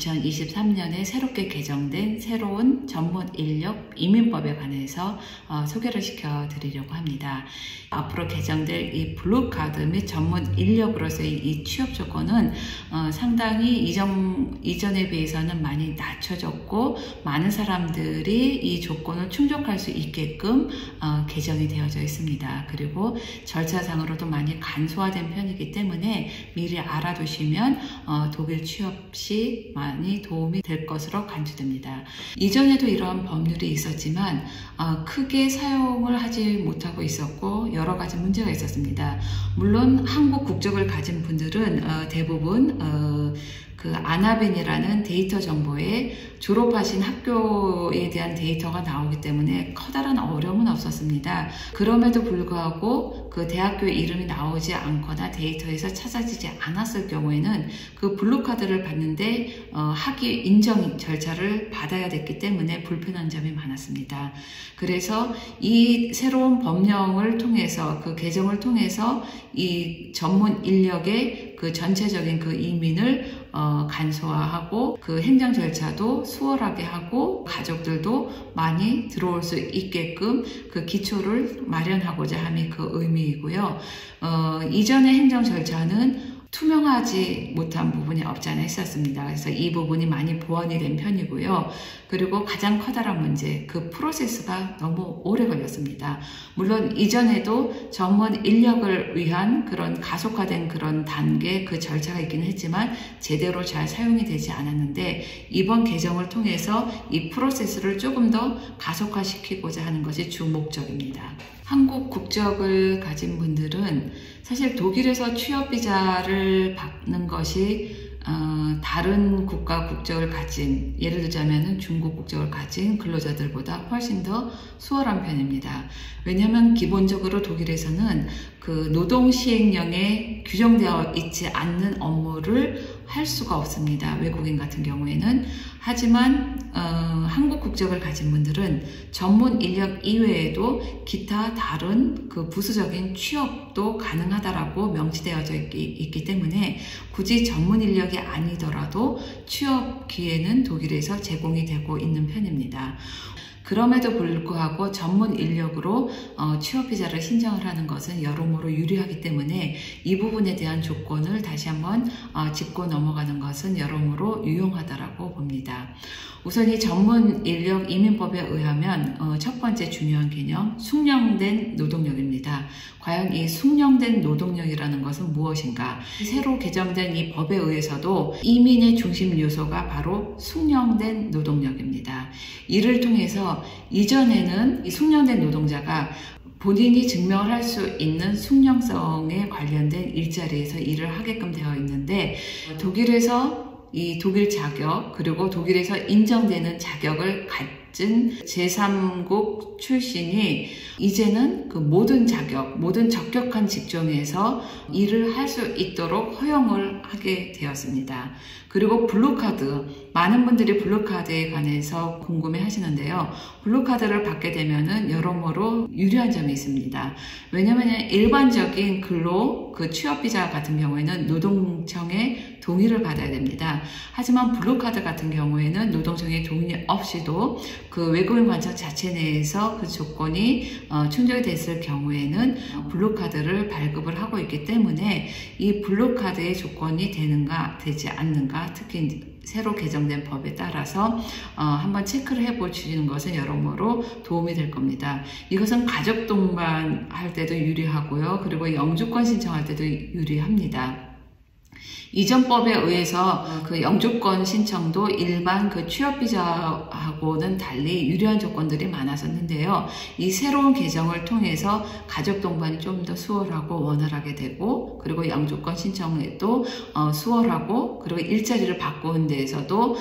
2023년에 새롭게 개정된 새로운 전문 인력 이민법에 관해서 소개를 시켜드리려고 합니다. 앞으로 개정될 이 블루카드 및 전문 인력으로서의 이 취업 조건은 상당히 이전에 비해서는 많이 낮춰졌고, 많은 사람들이 이 조건을 충족할 수 있게끔 개정이 되어져 있습니다. 그리고 절차상으로도 많이 간소화된 편이기 때문에 미리 알아두시면 독일 취업 시 많이 도움이 될 것으로 간주됩니다. 이전에도 이러한 법률이 있었지만 크게 사용을 하지 못하고 있었고 여러 가지 문제가 있었습니다. 물론 한국 국적을 가진 분들은 대부분 그 아나벤이라는 데이터 정보에 졸업하신 학교에 대한 데이터가 나오기 때문에 커다란 어려움은 없었습니다. 그럼에도 불구하고 그 대학교 이름이 나오지 않거나 데이터에서 찾아지지 않았을 경우에는 그 블루카드를 받는데 학위 인정 절차를 받아야 됐기 때문에 불편한 점이 많았습니다. 그래서 이 새로운 법령을 통해서, 그 개정을 통해서 이 전문 인력의 그 전체적인 그 이민을 간소화하고 그 행정 절차도 수월하게 하고 가족들도 많이 들어올 수 있게끔 그 기초를 마련하고자 함이 그 의미이고요. 이전의 행정 절차는 투명하지 못한 부분이 없지 않아 있었습니다. 그래서 이 부분이 많이 보완이 된 편이고요. 그리고 가장 커다란 문제, 그 프로세스가 너무 오래 걸렸습니다. 물론 이전에도 전문 인력을 위한 그런 가속화된 그런 단계, 그 절차가 있기는 했지만 제대로 잘 사용이 되지 않았는데, 이번 개정을 통해서 이 프로세스를 조금 더 가속화시키고자 하는 것이 주 목적입니다. 한국 국적을 가진 분들은 사실 독일에서 취업비자를 받는 것이 다른 국가 국적을 가진, 예를 들자면 중국 국적을 가진 근로자들보다 훨씬 더 수월한 편입니다. 왜냐하면 기본적으로 독일에서는 그 노동시행령에 규정되어 있지 않는 업무를 할 수가 없습니다. 외국인 같은 경우에는. 하지만 한국 국적을 가진 분들은 전문 인력 이외에도 기타 다른 그 부수적인 취업도 가능하다라고 명시되어져 있기 때문에 굳이 전문 인력이 아니더라도 취업 기회는 독일에서 제공이 되고 있는 편입니다. 그럼에도 불구하고 전문 인력으로 취업비자를 신청을 하는 것은 여러모로 유리하기 때문에 이 부분에 대한 조건을 다시 한번 짚고 넘어가는 것은 여러모로 유용하다라고 봅니다. 우선 이 전문 인력 이민법에 의하면 첫 번째 중요한 개념, 숙련된 노동력입니다. 과연 이 숙련된 노동력이라는 것은 무엇인가? 새로 개정된 이 법에 의해서도 이민의 중심 요소가 바로 숙련된 노동력입니다. 이를 통해서 이전에는 이 숙련된 노동자가 본인이 증명을 할 수 있는 숙련성에 관련된 일자리에서 일을 하게끔 되어 있는데, 독일에서 이 독일 자격, 그리고 독일에서 인정되는 자격을 가진 제3국 출신이 이제는 그 모든 자격, 모든 적격한 직종에서 일을 할 수 있도록 허용을 하게 되었습니다. 그리고 블루카드, 많은 분들이 블루카드에 관해서 궁금해 하시는데요. 블루카드를 받게 되면은 여러모로 유리한 점이 있습니다. 왜냐하면 일반적인 근로, 그 취업비자 같은 경우에는 노동청의 동의를 받아야 됩니다. 하지만 블루카드 같은 경우에는 노동청의 동의 없이도 그 외국인 관청 자체 내에서 그 조건이 충족이 됐을 경우에는 블루카드를 발급을 하고 있기 때문에 이 블루카드의 조건이 되는가 되지 않는가, 특히 새로 개정된 법에 따라서 한번 체크를 해보시는 것은 여러모로 도움이 될 겁니다. 이것은 가족 동반할 때도 유리하고요. 그리고 영주권 신청할 때도 유리합니다. 이전 법에 의해서 그 영주권 신청도 일반 그 취업비자하고는 달리 유리한 조건들이 많았었는데요. 이 새로운 개정을 통해서 가족 동반이 좀 더 수월하고 원활하게 되고, 그리고 영주권 신청에도 수월하고, 그리고 일자리를 바꾸는 데에서도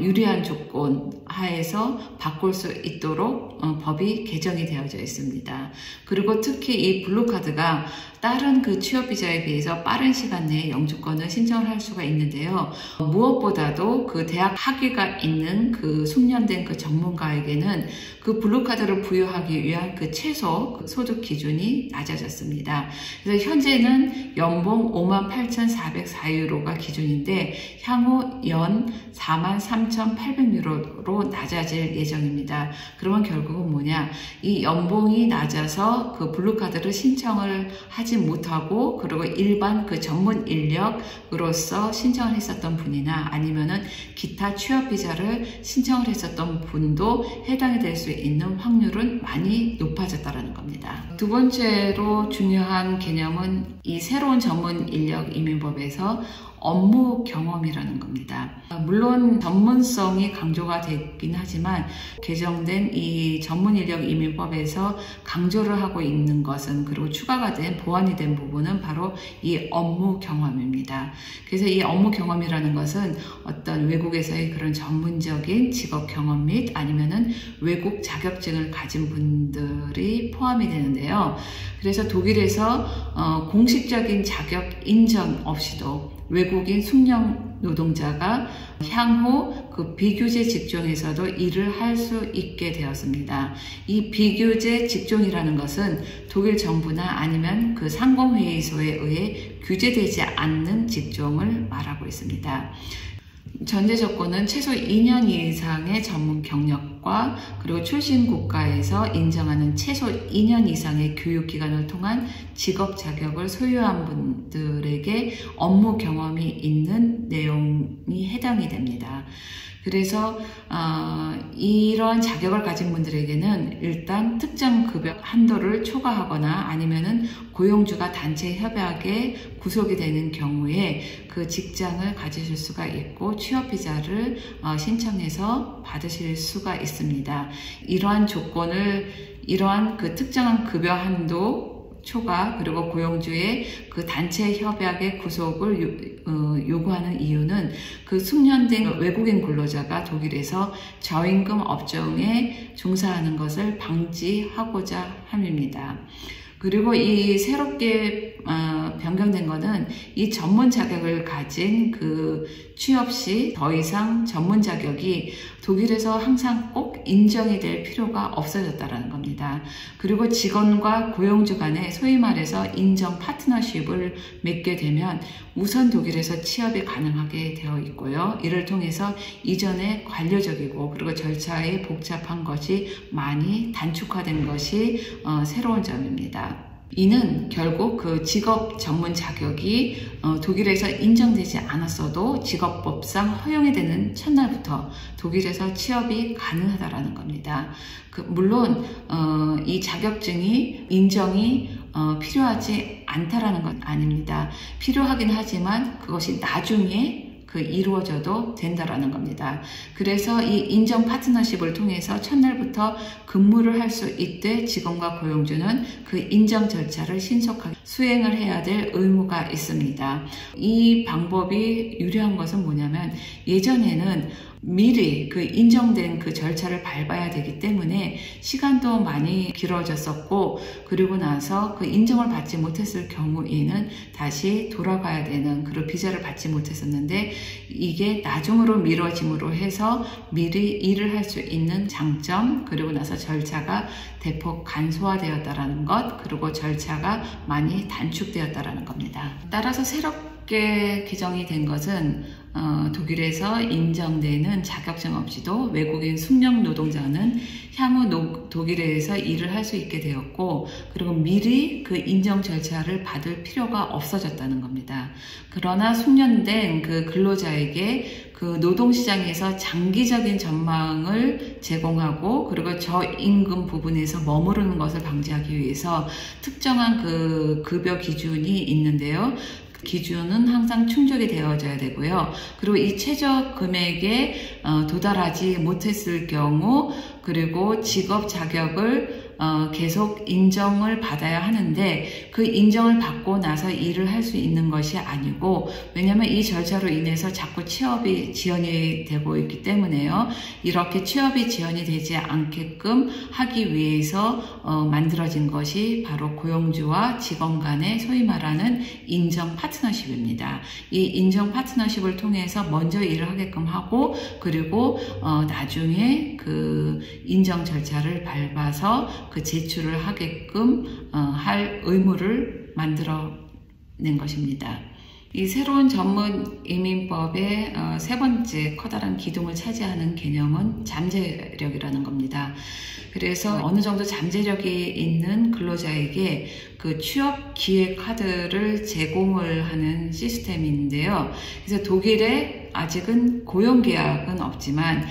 유리한 조건 하에서 바꿀 수 있도록 법이 개정이 되어져 있습니다. 그리고 특히 이 블루카드가 다른 그 취업비자에 비해서 빠른 시간 내에 영주권을 신청을 할 수가 있는데요. 무엇보다도 그 대학 학위가 있는 그 숙련된 그 전문가에게는 그 블루카드를 부여하기 위한 그 최소 소득 기준이 낮아졌습니다. 그래서 현재는 연봉 58,404유로가 기준인데 향후 연 43,800유로로 낮아질 예정입니다. 그러면 결국은 뭐냐? 이 연봉이 낮아서 그 블루카드를 신청을 하지 못하고 그리고 일반 그 전문 인력으로서 신청을 했었던 분이나 아니면은 기타 취업 비자를 신청을 했었던 분도 해당이 될 수 있는 확률은 많이 높아졌다는 겁니다. 두 번째로 중요한 개념은 이 새로운 전문 인력 이민법에서 업무 경험이라는 겁니다. 물론 전문성이 강조가 되긴 하지만 개정된 이 전문 인력 이민법에서 강조를 하고 있는 것은 그리고 추가가 된 보완이 된 부분은 바로 이 업무 경험입니다. 그래서 이 업무 경험이라는 것은 어떤 외국에서의 그런 전문적인 직업 경험 및 아니면은 외국 자격증을 가진 분들이 포함이 되는데요. 그래서 독일에서 공식적인 자격 인정 없이도 외국인 숙련 노동자가 향후 그 비규제 직종에서도 일을 할 수 있게 되었습니다. 이 비규제 직종이라는 것은 독일 정부나 아니면 그 상공회의소에 의해 규제되지 않는 직종을 말하고 있습니다. 전제 조건은 최소 2년 이상의 전문 경력과 그리고 출신 국가에서 인정하는 최소 2년 이상의 교육기간을 통한 직업 자격을 소유한 분들에게 업무 경험이 있는 내용이 해당이 됩니다. 그래서 이런 자격을 가진 분들에게는 일단 특정 급여 한도를 초과하거나 아니면은 고용주가 단체 협약에 구속이 되는 경우에 그 직장을 가지실 수가 있고 취업 비자를 신청해서 받으실 수가 있습니다. 이러한 조건을 이러한 그 특정한 급여 한도 초과 그리고 고용주의 그 단체 협약의 구속을 요구하는 이유는 그 숙련된 외국인 근로자가 독일에서 저임금 업종에 종사하는 것을 방지하고자 함입니다. 그리고 이 새롭게 변경된 거는 이 전문 자격을 가진 그 취업 시 더 이상 전문 자격이 독일에서 항상 꼭 인정이 될 필요가 없어졌다는 겁니다. 그리고 직원과 고용주 간에 소위 말해서 인정 파트너십을 맺게 되면 우선 독일에서 취업이 가능하게 되어 있고요. 이를 통해서 이전에 관료적이고 그리고 절차의 복잡한 것이 많이 단축화된 것이 새로운 점입니다. 이는 결국 그 직업 전문 자격이 독일에서 인정되지 않았어도 직업법상 허용이 되는 첫날부터 독일에서 취업이 가능하다는 겁니다. 물론 이 자격증이 인정이 필요하지 않다라는 건 아닙니다. 필요하긴 하지만 그것이 나중에 이루어져도 된다라는 겁니다. 그래서 이 인정 파트너십을 통해서 첫날부터 근무를 할 수 있되 직원과 고용주는 그 인정 절차를 신속하게 수행을 해야 될 의무가 있습니다. 이 방법이 유리한 것은 뭐냐면 예전에는 미리 그 인정된 그 절차를 밟아야 되기 때문에 시간도 많이 길어졌었고 그리고 나서 그 인정을 받지 못했을 경우에는 다시 돌아가야 되는 그런 비자를 받지 못했었는데 이게 나중으로 미뤄짐으로 해서 미리 일을 할 수 있는 장점 그리고 나서 절차가 대폭 간소화되었다는 것 그리고 절차가 많이 단축되었다는 겁니다. 따라서 새롭게 개정이 된 것은 독일에서 인정되는 자격증 없이도 외국인 숙련 노동자는 향후 독일에서 일을 할 수 있게 되었고 그리고 미리 그 인정 절차를 받을 필요가 없어졌다는 겁니다. 그러나 숙련된 그 근로자에게 그 노동시장에서 장기적인 전망을 제공하고 그리고 저임금 부분에서 머무르는 것을 방지하기 위해서 특정한 그 급여 기준이 있는데요. 기준은 항상 충족이 되어져야 되고요. 그리고 이 최저 금액에 도달하지 못했을 경우 그리고 직업 자격을 계속 인정을 받아야 하는데 그 인정을 받고 나서 일을 할 수 있는 것이 아니고, 왜냐하면 이 절차로 인해서 자꾸 취업이 지연이 되고 있기 때문에요. 이렇게 취업이 지연이 되지 않게끔 하기 위해서 만들어진 것이 바로 고용주와 직원 간의 소위 말하는 인정 파트너십입니다. 이 인정 파트너십을 통해서 먼저 일을 하게끔 하고, 그리고 나중에 그 인정 절차를 밟아서 그 제출을 하게끔 할 의무를 만들어낸 것입니다. 이 새로운 전문 이민법의 세 번째 커다란 기둥을 차지하는 개념은 잠재력이라는 겁니다. 그래서 어느 정도 잠재력이 있는 근로자에게 그 취업 기회 카드를 제공을 하는 시스템인데요. 그래서 독일에 아직은 고용계약은 없지만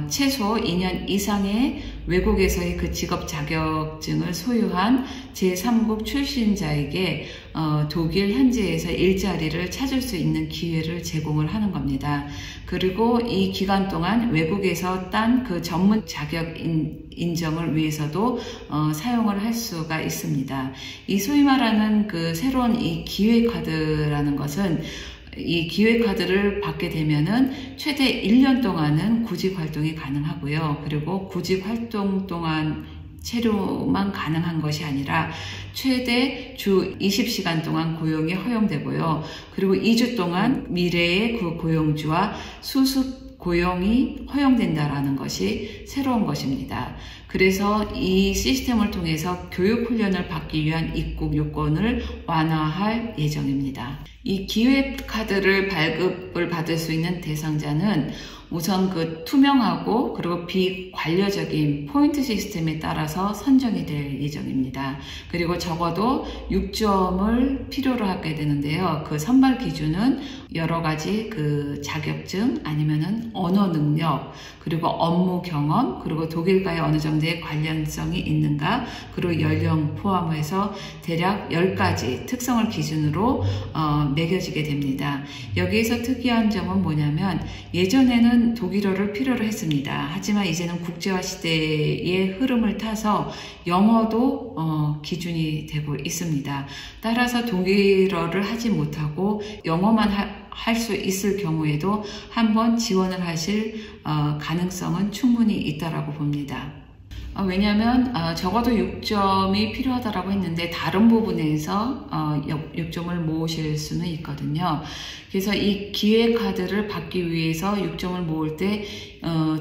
최소 2년 이상의 외국에서의 그 직업 자격증을 소유한 제3국 출신자에게 독일 현지에서 일자리를 찾을 수 있는 기회를 제공을 하는 겁니다. 그리고 이 기간 동안 외국에서 딴 그 전문 자격 인정을 위해서도 사용을 할 수가 있습니다. 이 소위 말하는 그 새로운 이 기회카드라는 것은, 이 기회카드를 받게 되면은 최대 1년 동안은 구직 활동이 가능하고요. 그리고 구직 활동 동안 체류만 가능한 것이 아니라 최대 주 20시간 동안 고용이 허용되고요. 그리고 2주 동안 미래의 그 고용주와 수습 고용이 허용된다라는 것이 새로운 것입니다. 그래서 이 시스템을 통해서 교육 훈련을 받기 위한 입국 요건을 완화할 예정입니다. 이 기회카드를 발급을 받을 수 있는 대상자는 우선 그 투명하고 그리고 비관료적인 포인트 시스템에 따라서 선정이 될 예정입니다. 그리고 적어도 6점을 필요로 하게 되는데요. 그 선발 기준은 여러 가지 그 자격증 아니면은 언어 능력, 그리고 업무 경험, 그리고 독일과의 어느 정도의 관련성이 있는가, 그리고 연령 포함해서 대략 10가지 특성을 기준으로 매겨지게 됩니다. 여기에서 특이한 점은 뭐냐면, 예전에는 독일어를 필요로 했습니다. 하지만 이제는 국제화 시대의 흐름을 타서 영어도 기준이 되고 있습니다. 따라서 독일어를 하지 못하고 영어만 할 수 있을 경우에도 한번 지원을 하실 가능성은 충분히 있다라고 봅니다. 왜냐하면 적어도 6점이 필요하다라고 했는데 다른 부분에서 6점을 모으실 수는 있거든요. 그래서 이 기회카드를 받기 위해서 6점을 모을 때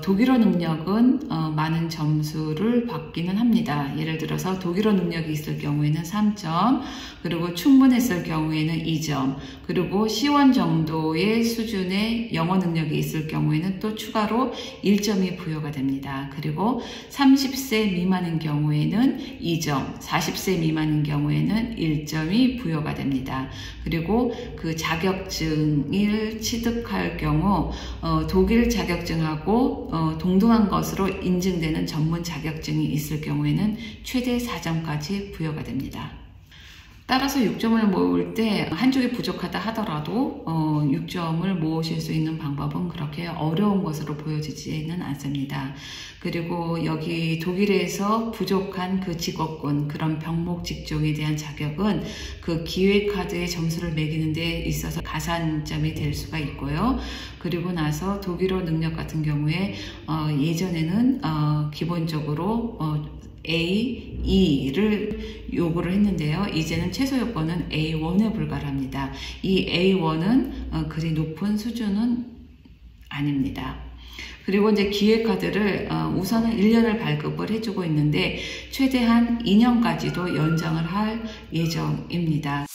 독일어 능력은 많은 점수를 받기는 합니다. 예를 들어서 독일어 능력이 있을 경우에는 3점, 그리고 충분했을 경우에는 2점, 그리고 C1 정도의 수준의 영어 능력이 있을 경우에는 또 추가로 1점이 부여가 됩니다. 그리고 30세 미만인 경우에는 2점, 40세 미만인 경우에는 1점이 부여가 됩니다. 그리고 그 자격증을 취득할 경우 독일 자격증하고 동등한 것으로 인증되는 전문 자격증이 있을 경우에는 최대 4점까지 부여가 됩니다. 따라서 6점을 모을 때 한쪽이 부족하다 하더라도 6점을 모으실 수 있는 방법은 그렇게 어려운 것으로 보여지지는 않습니다. 그리고 여기 독일에서 부족한 그 직업군, 그런 병목 직종에 대한 자격은 그 기회카드의 점수를 매기는 데 있어서 가산점이 될 수가 있고요. 그리고 나서 독일어 능력 같은 경우에 예전에는 기본적으로 A, E를 요구를 했는데요. 이제는 최소 요건은 A1에 불과합니다. 이 A1은 그리 높은 수준은 아닙니다. 그리고 이제 기회카드를 우선은 1년을 발급을 해주고 있는데 최대한 2년까지도 연장을 할 예정입니다.